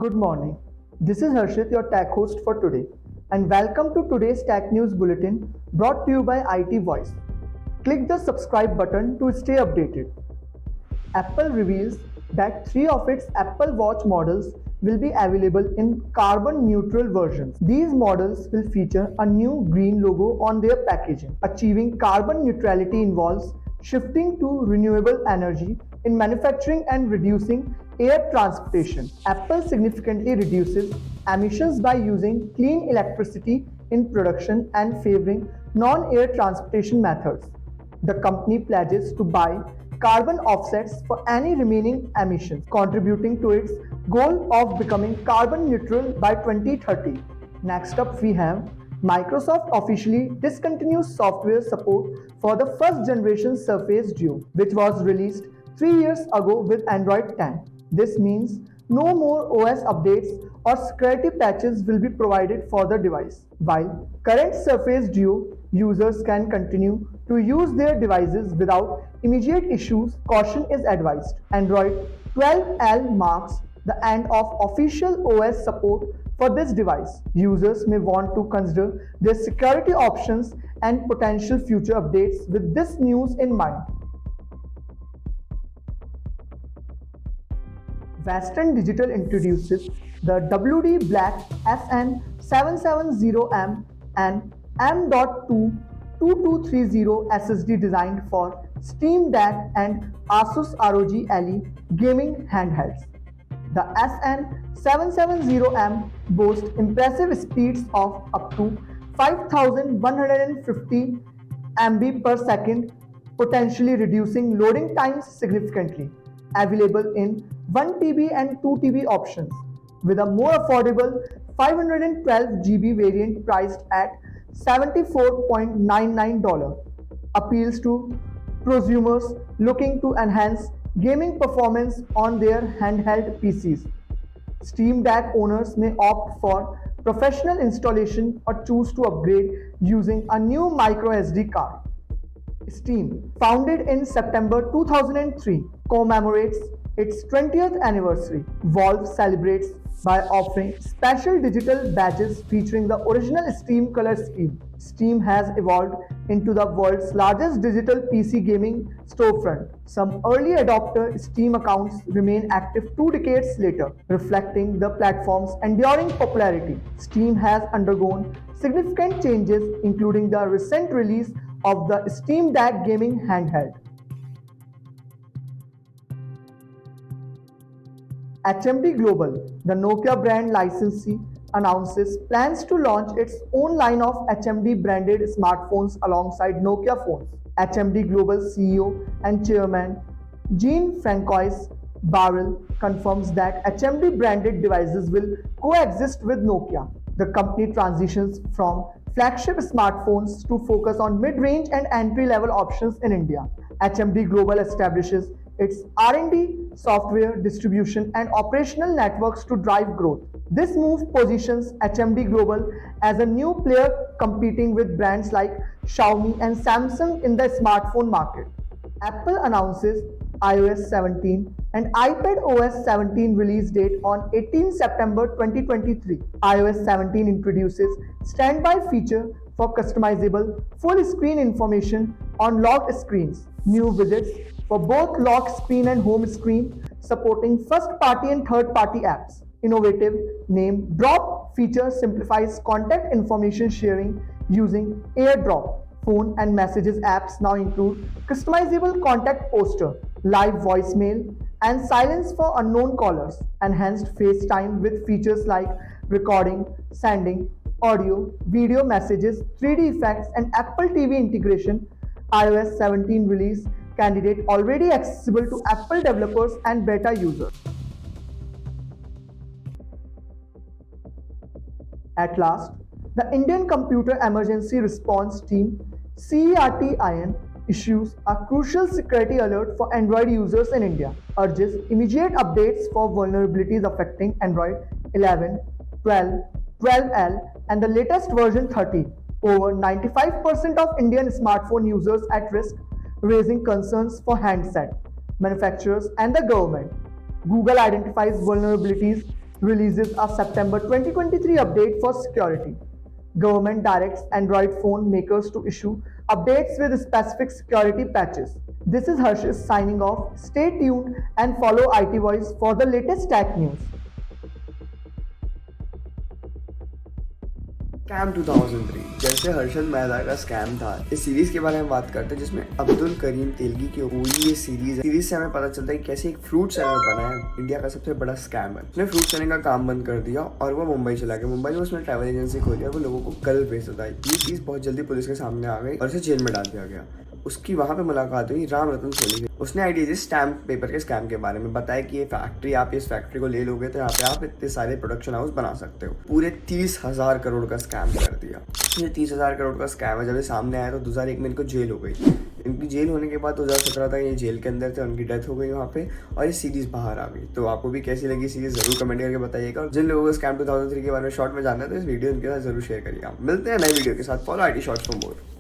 Good morning. This is Harshit, your tech host for today, and welcome to today's Tech News Bulletin brought to you by IT Voice. Click the subscribe button to stay updated. Apple reveals that three of its Apple Watch models will be available in carbon neutral versions. These models will feature a new green logo on their packaging. Achieving carbon neutrality involves shifting to renewable energy in manufacturing and reducing air transportation. Apple significantly reduces emissions by using clean electricity in production and favoring non-air transportation methods. The company pledges to buy carbon offsets for any remaining emissions, contributing to its goal of becoming carbon neutral by 2030. Next up, we have Microsoft officially discontinues software support for the first generation Surface Duo, which was released 3 years ago with Android 10. This means no more OS updates or security patches will be provided for the device. While current Surface Duo users can continue to use their devices without immediate issues, caution is advised. Android 12L marks the end of official OS support for this device. Users may want to consider their security options and potential future updates with this news in mind. Western Digital introduces the WD Black SN770M and M.2 2230 SSD designed for Steam Deck and Asus ROG Ally gaming handhelds. The SN770M boasts impressive speeds of up to 5150 MB per second, potentially reducing loading times significantly. Available in 1 TB and 2 TB options, with a more affordable 512 GB variant priced at $74.99, appeals to prosumers looking to enhance gaming performance on their handheld PCs. Steam Deck owners may opt for professional installation or choose to upgrade using a new microSD card. Steam, founded in September 2003, commemorates its 20th anniversary. Valve celebrates by offering special digital badges featuring the original Steam color scheme. Steam has evolved into the world's largest digital PC gaming storefront. Some early adopter Steam accounts remain active 2 decades later, reflecting the platform's enduring popularity. Steam has undergone significant changes, including the recent release of the Steam Deck gaming handheld. HMD Global, the Nokia brand licensee, announces plans to launch its own line of HMD branded smartphones alongside Nokia phones. HMD Global CEO and Chairman Jean-Francois Barrel confirms that HMD branded devices will coexist with Nokia. The company transitions from flagship smartphones to focus on mid-range and entry-level options in India. HMD Global establishes its R&D, software, distribution, and operational networks to drive growth. This move positions HMD Global as a new player competing with brands like Xiaomi and Samsung in the smartphone market. Apple announces iOS 17 and iPadOS 17 release date on 18 September 2023. iOS 17 introduces standby feature for customizable full screen information on locked screens, new widgets for both lock screen and home screen, supporting first-party and third-party apps. Innovative name Drop feature simplifies contact information sharing using AirDrop. Phone and messages apps now include customizable contact poster, live voicemail, and silence for unknown callers. Enhanced FaceTime with features like recording, sending, audio, video messages, 3D effects, and Apple TV integration. iOS 17 release candidate already accessible to Apple developers and beta users. At last, the Indian Computer Emergency Response Team CERT-IN issues a crucial security alert for Android users in India, urges immediate updates for vulnerabilities affecting Android 11, 12, 12L, and the latest version 30. Over 95% of Indian smartphone users at risk, raising concerns for handset manufacturers and the government. Google identifies vulnerabilities releases a September 2023 update for security. Government directs Android phone makers to issue updates with specific security patches. This is Harshis signing off. Stay tuned and follow IT Voice for the latest tech news. Scam 2003 जैसे हर्षद मेहता का scam था, इस series के बारे में बात करते हैं जिसमें अब्दुल करीम तेलगी की पूरी ये सीरीज से हमें पता चलता है कि कैसे एक फ्रूट सेलर बना है इंडिया का सबसे बड़ा स्कैम है। उसने फ्रूट सेलिंग का काम बंद कर दिया और वो मुंबई चला गया। मुंबई में उसने ट्रैवल एजेंसी खोली और वो लोगों को कल बेचता था। ये चीज बहुत जल्दी पुलिस के सामने आ गई और उसे जेल में डाल दिया गया। उसकी वहां पे मुलाकात हुई राम रतन सोनी से। उसने आइडिया दी स्टैम्प पेपर के स्कैम के बारे में, बताया कि ये फैक्ट्री, आप इस फैक्ट्री को ले लोगे तो यहाँ पे आप इतने सारे प्रोडक्शन हाउस बना सकते हो। पूरे 30,000 करोड़ का स्कैम कर दिया। ये 30,000 करोड़ का स्कैम है। जब ये सामने आया तो 2001 में इनको जेल हो गई। इनकी जेल होने के बाद 2017 तक ये जेल के अंदर थे, उनकी डेथ हो गई वहाँ पे और ये सीरीज बाहर आ गई। तो आपको भी कैसी लगी सीरीज जरूर कमेंट करके बताइएगा। और जिन लोगों को स्कैम 2003 के बारे में शॉर्ट में जानना है तो इस वीडियो इनके साथ जरूर शेयर करिए। मिलते हैं नए वीडियो के साथ। Follow IT shorts for more.